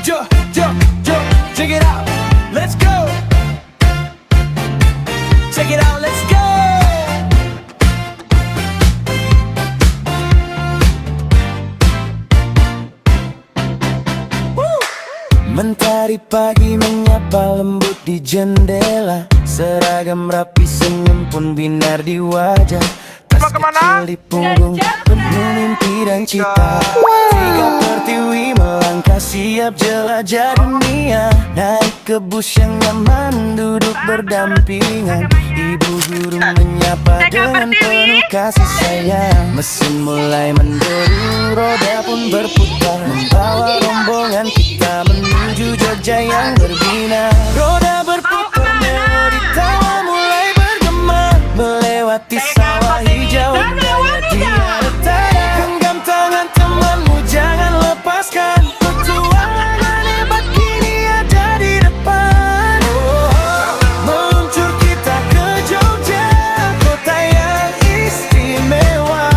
Yo, check it out, let's go. Check it out, let's go. Mentari pagi menyapa lembut di jendela, seragam rapi senyum pun binar di wajah. Tas kecil di punggung penuh mimpi dan cita. Tiga pertiwi melangkah siap jelajah dunia. Naik ke bus yang nyaman duduk berdampingan. Ibu guru menyapa dengan penuh kasih sayang. Mesin mulai menderu, roda pun berputar, membawa rombongan kita menuju Jogja yang berbina. Roda berputar, melodi tawa mulai bergema, melewati sawah hijau dia tanda. Genggam tangan temanmu, jangan lepaskan. Petualangan hebat kini ada di depan. Meluncur kita ke Jogja, kota yang istimewa.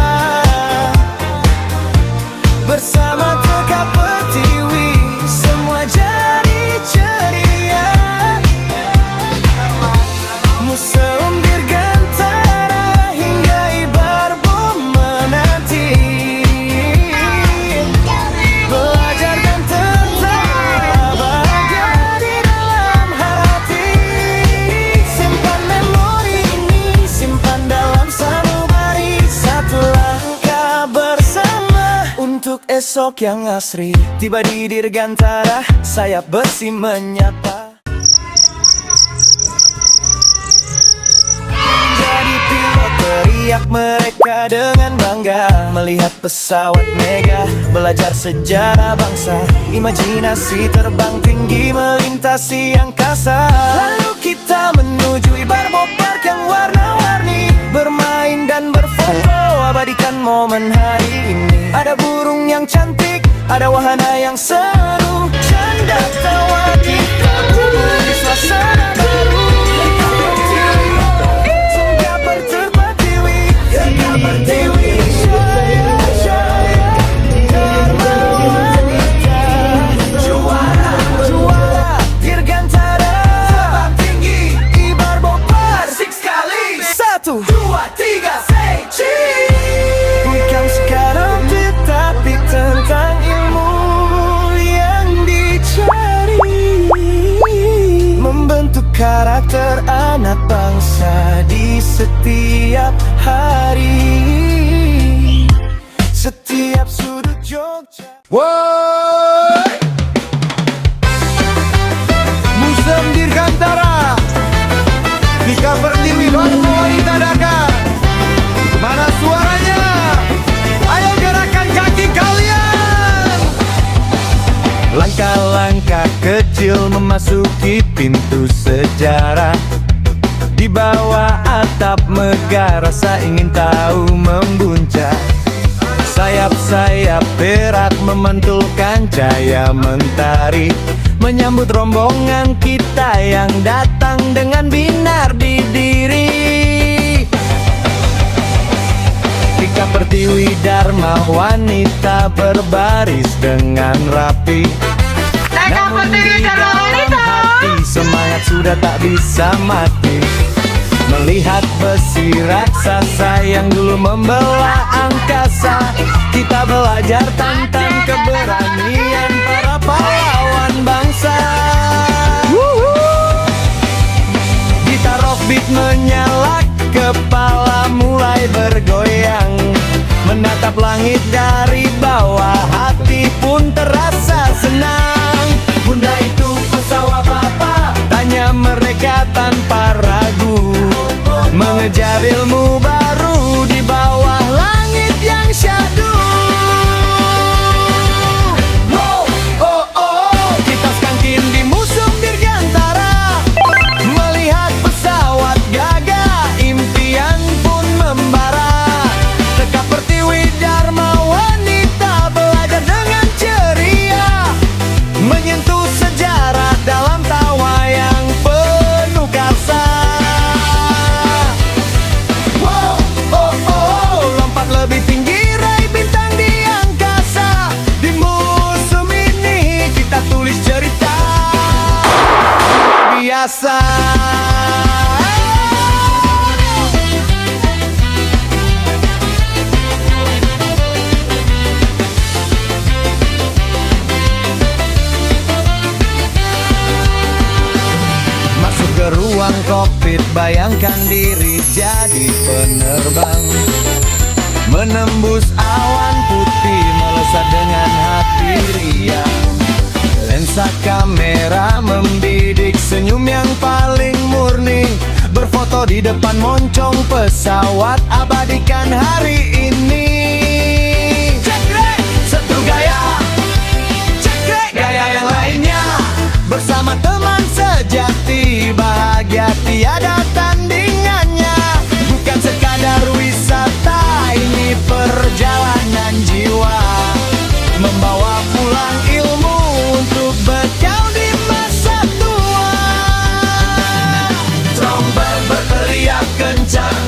Bersama Teka Pertiwi, semua jadi ceria. Museum Dirgantara hingga Ibar Bom menanti. Belajar dan tertawa bahagia di dalam hati. Simpan memori ini, simpan dalam sanubari. Satu langkah bersama untuk esok yang asri. Tiba di Dirgantara, sayap besi menyapa. Jadi pilot teriak mereka dengan bangga, melihat pesawat megah, belajar sejarah bangsa. Imajinasi terbang tinggi melintasi angkasa. Lalu kita menuju Ibar Bom Park yang warna-warni, bermain dan berfoto, abadikan momen hari ini. Ada burung yang cantik, ada wahana yang seru, canda tawa kita tumbuh di suasana baru. Bukan sekarang tetapi tentang ilmu yang dicari, membentuk karakter anak bangsa di setiap hari, setiap sudut Jogja. Woi, Museum Dirgantara, Teka Pertiwi, Lormoi Tadaka. Mana suaranya? Ayo gerakan kaki kalian. Langkah-langkah kecil memasuki pintu sejarah. Di bawah atap megah rasa ingin tahu membuncah. Sayap-sayap perak memantulkan cahaya mentari, menyambut rombongan kita yang datang dengan binar di diri. Teka Pertiwi Dharma wanita berbaris dengan rapi. Teka Pertiwi Dharma wanita, hati semangat sudah tak bisa mati. Melihat besi raksasa yang dulu membelah angkasa, kita belajar tentang keberanian para pahlawan bangsa. Gitar rockbeat menyala, kepala mulai bergoyang, menatap langit dari bawah, hati pun terasa senang. Bunda itu pesawat apa? Tanya mereka tanpa ragu, mengejar ilmu baru di bawah langit yang syahdu. Kita skangkin di Museum Dirgantara, melihat pesawat gagah, impian pun membara. Teka Pertiwi Dharma wanita angkasa. Masuk ke ruang kokpit, bayangkan diri jadi penerbang, menembus awan putih, melesat dengan hati riang. Lensa kamera membidik, senyum yang paling murni, berfoto di depan moncong pesawat, abadikan hari ini. Satu gaya, gaya yang lainnya, bersama teman sejati, bahagia tiada tandingannya. Bukan sekadar wisata, ini perjalanan jiwa, membawa pulang ilmu untuk bergaul di masa tua. Trompet berteriak kencang,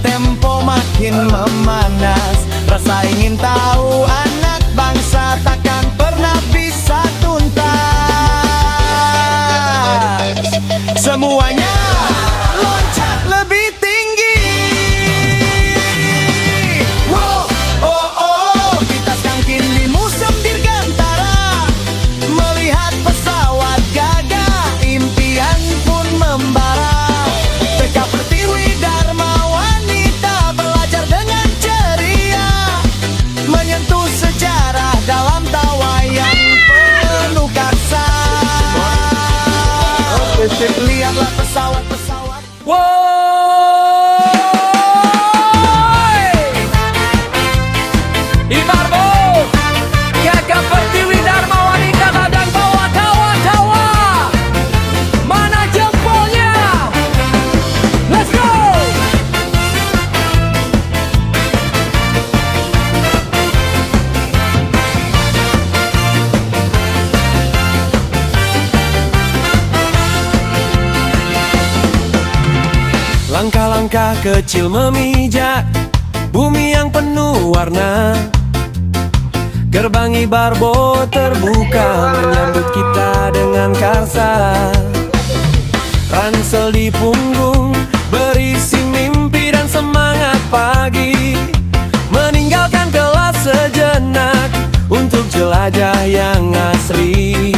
tempo makin memanas, rasa ingin tahu anak bangsa takkan pernah bisa tuntas. Semuanya loncat lebih tinggi. Wow, oh, oh, kita sangkin di Museum Dirgantara, melihat pesawat gagah, impian pun membara. TK Pertiwi Dharma wanita belajar dengan ceria, menyentuh sejarah dalam tawa yang penuh karsa. Lihatlah pesawat-pesawat. Ibarbo, Kakak Pertiwi Dharma wanita kadang bawa tawa-tawa. Mana jempolnya? Let's go! Langkah-langkah kecil memijak bumi yang penuh warna. Gerbang Ibarbo terbuka menyambut kita dengan karsa. Ransel di punggung berisi mimpi dan semangat pagi, meninggalkan kelas sejenak untuk jelajah yang asri.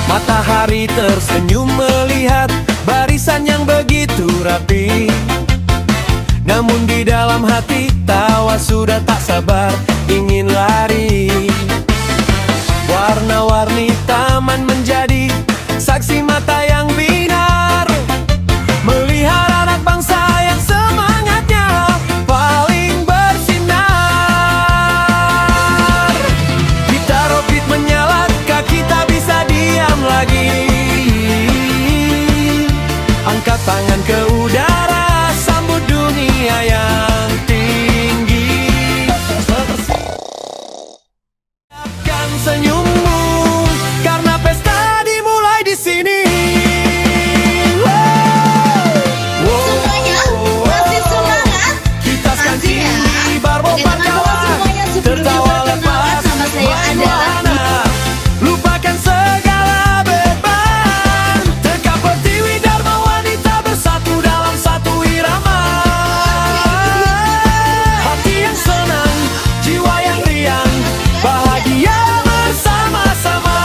Matahari tersenyum melihat barisan yang begitu rapi, namun di dalam hati tawa sudah tak sabar ingin lari. Warna-warni taman menjadi saksi mata yang binar, melihat anak bangsa yang semangatnya paling bersinar. Kita robit menyala, kaki tak bisa diam lagi. Angkat tangan ke udara, sambut dunia yang tinggi. Persiapkan senyummu, karena pesta dimulai di sini. Semuanya masih semangat. Kita sekan Pastinya. tinggi, Barbo Dengan nama Pandawa, semuanya sebelum tertawa diperkenalkan, lepas, nama saya adalah wahana. Lupakan segala beban, TK Pertiwi Dharma wanita bersatu dalam satu irama. Hati yang senang, jiwa yang riang, bahagia bersama-sama.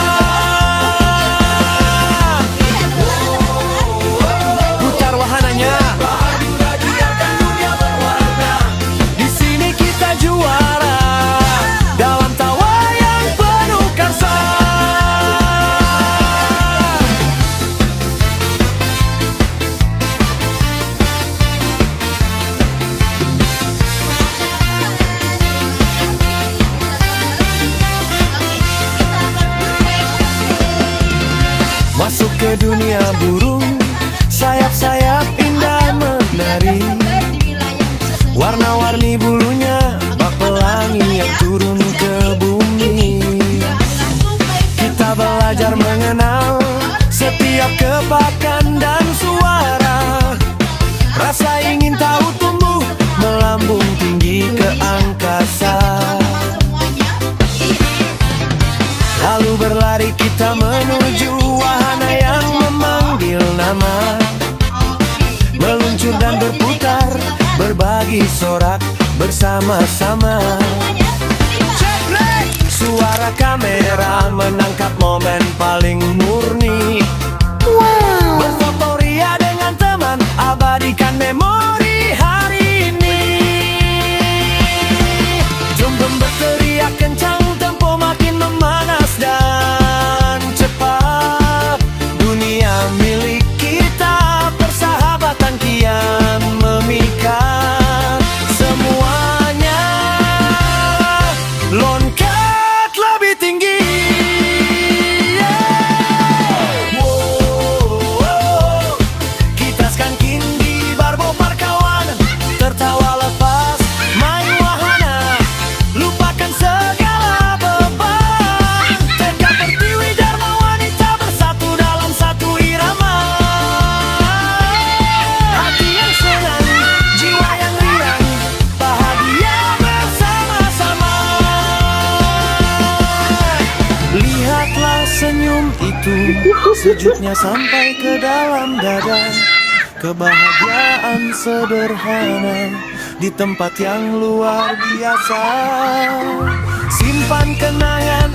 Putar wahananya, biarkan dunia berwarna. Di sini kita juara, dalam tawa yang penuh karsa. Masuk ke dunia burung, sayap-sayap indah menari. Warna-warni bulunya, bak pelangi yang turun ke bumi. Kita belajar mengenal setiap kepakan dan suara. Rasa ingin tahu tumbuh melambung tinggi ke angkasa. Lalu berlari kita menuju wahana yang memanggil nama. Meluncur dan berputar, berbagi sorak bersama-sama. Suara kamera menangkap momen paling murni. Berfoto ria dengan teman, abadikan memori hari ini. Jom berteriak kencang, tempo makin memanas dan cepat. Dunia milik kita, persahabatan kian memikat. Semuanya lompat lebih tinggi. Wow, kita skanking di Barbo Park kawan, tertawa lepas main wahana, lupakan segala beban. Tekad Pertiwi Dharma wanita bersatu dalam satu irama. Hati yang senang, jiwa yang riang, bahagia bersama-sama. Lihatlah senyum itu, sejuknya sampai ke dalam dada. Kebahagiaan sederhana di tempat yang luar biasa. Simpan kenangan